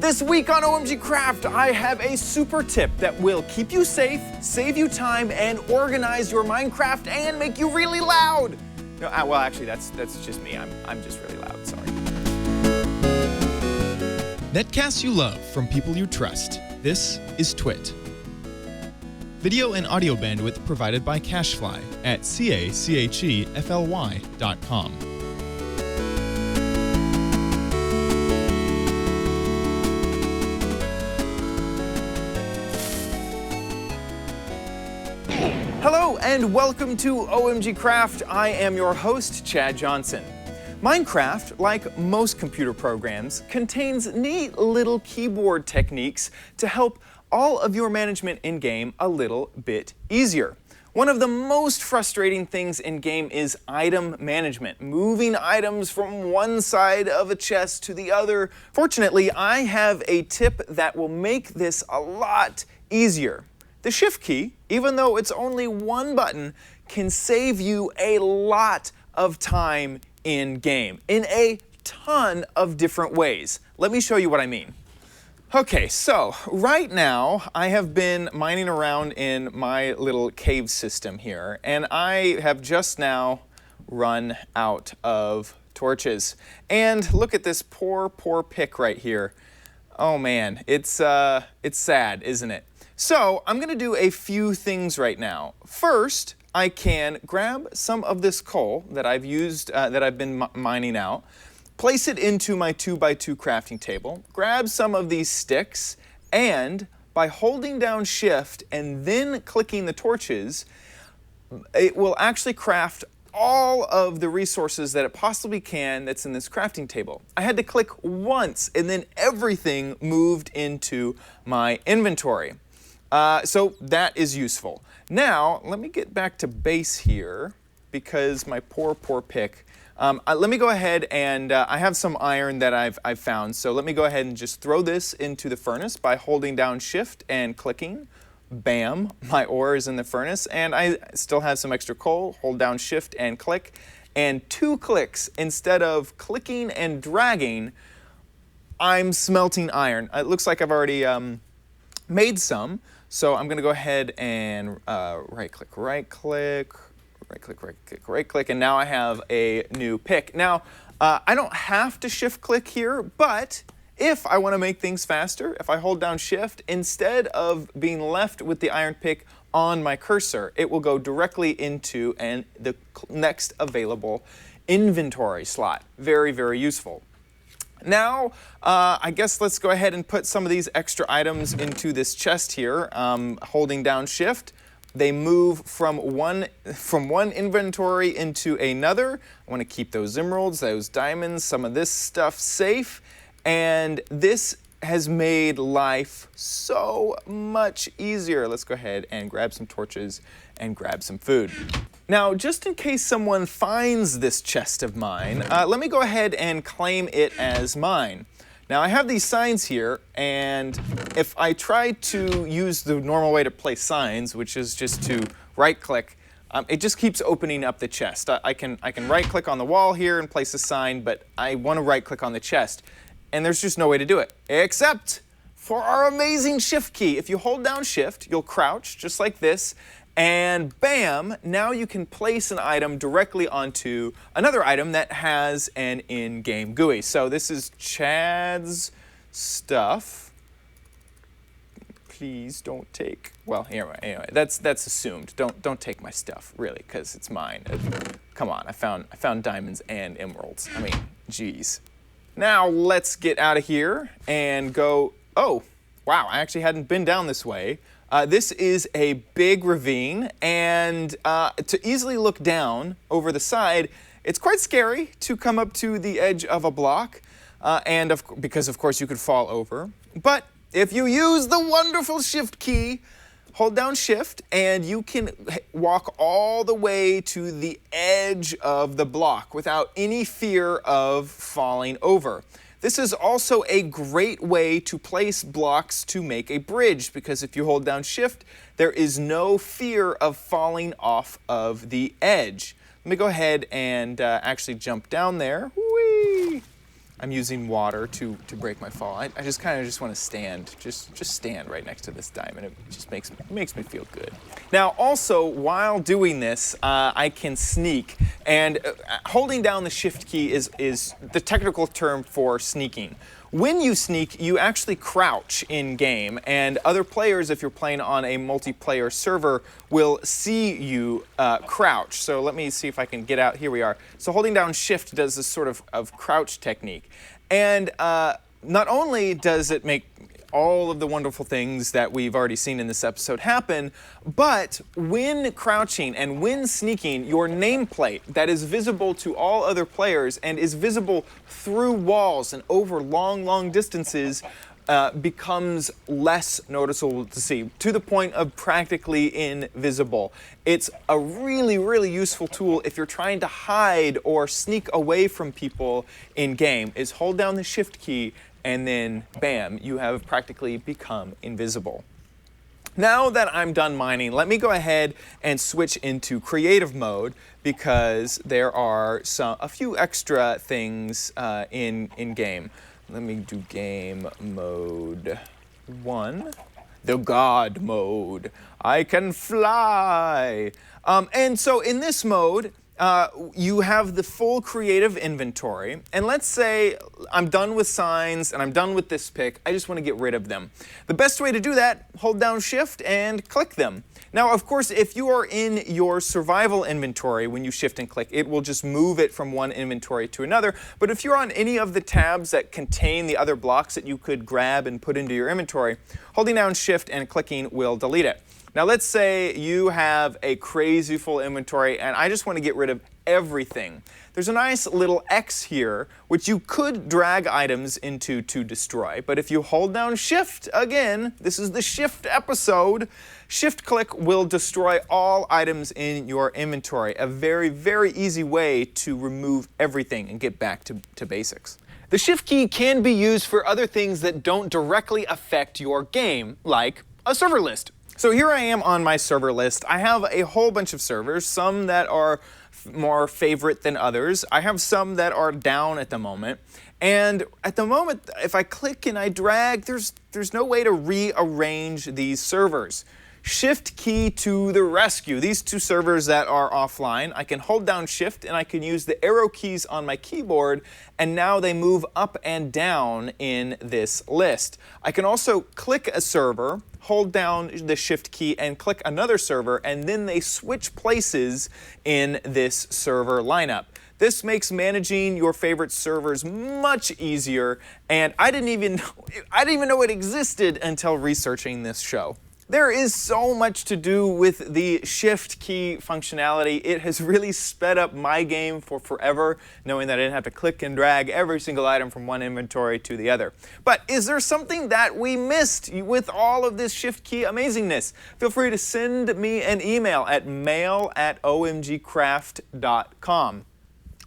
This week on OMG Craft, I have a super tip that will keep you safe, save you time, and organize your Minecraft and make you really loud. No, well, actually, that's just me. I'm just really loud. Sorry. Netcasts you love from people you trust. This is Twit. Video and audio bandwidth provided by Cashfly at cachefly.com. Hello and welcome to OMG Craft. I am your host, Chad Johnson. Minecraft, like most computer programs, contains neat little keyboard techniques to help all of your management in-game a little bit easier. One of the most frustrating things in-game is item management, moving items from one side of a chest to the other. Fortunately, I have a tip that will make this a lot easier. The Shift key, even though it's only one button, can save you a lot of time in-game in a ton of different ways. Let me show you what I mean. Okay, so right now I have been mining around in my little cave system here, and I have just now run out of torches. And look at this poor pick right here. Oh man, it's sad, isn't it? So I'm going to do a few things right now. First, I can grab some of this coal that I've used, that I've been mining out, place it into my 2x2 crafting table, grab some of these sticks, and by holding down Shift and then clicking the torches, it will actually craft all of the resources that it possibly can that's in this crafting table. I had to click once and then everything moved into my inventory. So that is useful. Now, let me get back to base here because my poor pick. Let me go ahead and I have some iron that I've found. So let me go ahead and just throw this into the furnace by holding down Shift and clicking. Bam, my ore is in the furnace and I still have some extra coal. Hold down Shift and click. And 2 clicks instead of clicking and dragging, I'm smelting iron. It looks like I've already made some. So I'm going to go ahead and right click, and now I have a new pick. Now, I don't have to shift click here, but if I want to make things faster, if I hold down Shift, instead of being left with the iron pick on my cursor, it will go directly into the next available inventory slot. Very, very useful. Now, I guess let's go ahead and put some of these extra items into this chest here. Holding down Shift, they move from one inventory into another. I want to keep those emeralds, those diamonds, some of this stuff safe. And this has made life so much easier. Let's go ahead and grab some torches and grab some food. Now, just in case someone finds this chest of mine, let me go ahead and claim it as mine. Now, I have these signs here, and if I try to use the normal way to place signs, which is just to right-click, it just keeps opening up the chest. I can right-click on the wall here and place a sign, but I want to right-click on the chest, and there's just no way to do it, except for our amazing Shift key. If you hold down Shift, you'll crouch just like this, and bam, now you can place an item directly onto another item that has an in-game GUI. So this is Chad's stuff. Please don't take, well, anyway, that's assumed. Don't take my stuff, really, because it's mine. Come on, I found diamonds and emeralds. I mean, geez. Now let's get out of here and go, oh, wow, I actually hadn't been down this way. This is a big ravine, and to easily look down over the side, it's quite scary to come up to the edge of a block, because of course you could fall over. But if you use the wonderful Shift key, hold down Shift, and you can walk all the way to the edge of the block without any fear of falling over. This is also a great way to place blocks to make a bridge, because if you hold down Shift, there is no fear of falling off of the edge. Let me go ahead and actually jump down there. Whee! I'm using water to break my fall. I just kind of just want to stand, just stand right next to this diamond. It just makes me feel good. Now, also, while doing this, I can sneak, and holding down the shift key is the technical term for sneaking. When you sneak, you actually crouch in game, and other players, if you're playing on a multiplayer server, will see you crouch. So let me see if I can get out. Here we are. So holding down shift does this sort of crouch technique. And not only does it make all of the wonderful things that we've already seen in this episode happen, but when crouching and when sneaking, your nameplate that is visible to all other players and is visible through walls and over long distances becomes less noticeable to see, to the point of practically invisible. It's a really useful tool if you're trying to hide or sneak away from people in game, is hold down the shift key and then bam, you have practically become invisible. Now that I'm done mining, let me go ahead and switch into creative mode, because there are a few extra things in game. Let me do game mode 1, the God mode. I can fly. And so in this mode, you have the full creative inventory, and let's say I'm done with signs and I'm done with this pick. I just want to get rid of them. The best way to do that, hold down shift and click them. Now, of course, if you are in your survival inventory, when you shift and click, it will just move it from one inventory to another. But if you're on any of the tabs that contain the other blocks that you could grab and put into your inventory, holding down shift and clicking will delete it. Now let's say you have a crazy full inventory and I just want to get rid of everything. There's a nice little X here, which you could drag items into to destroy. But if you hold down shift, again, this is the shift episode, shift click will destroy all items in your inventory. A very easy way to remove everything and get back to basics. The shift key can be used for other things that don't directly affect your game, like a server list. So here I am on my server list. I have a whole bunch of servers, some that are more favorite than others. I have some that are down at the moment. And at the moment, if I click and I drag, there's no way to rearrange these servers. Shift key to the rescue. These two servers that are offline, I can hold down shift and I can use the arrow keys on my keyboard, and now they move up and down in this list. I can also click a server, hold down the shift key and click another server, and then they switch places in this server lineup. This makes managing your favorite servers much easier, and I didn't even know it existed until researching this show. There is so much to do with the shift key functionality. It has really sped up my game for forever, knowing that I didn't have to click and drag every single item from one inventory to the other. But is there something that we missed with all of this shift key amazingness? Feel free to send me an email at mail@omgcraft.com.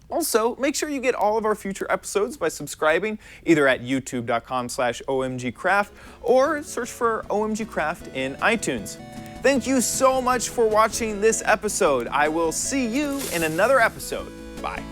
Also, make sure you get all of our future episodes by subscribing either at youtube.com/omgcraft or search for OMGcraft in iTunes. Thank you so much for watching this episode. I will see you in another episode. Bye.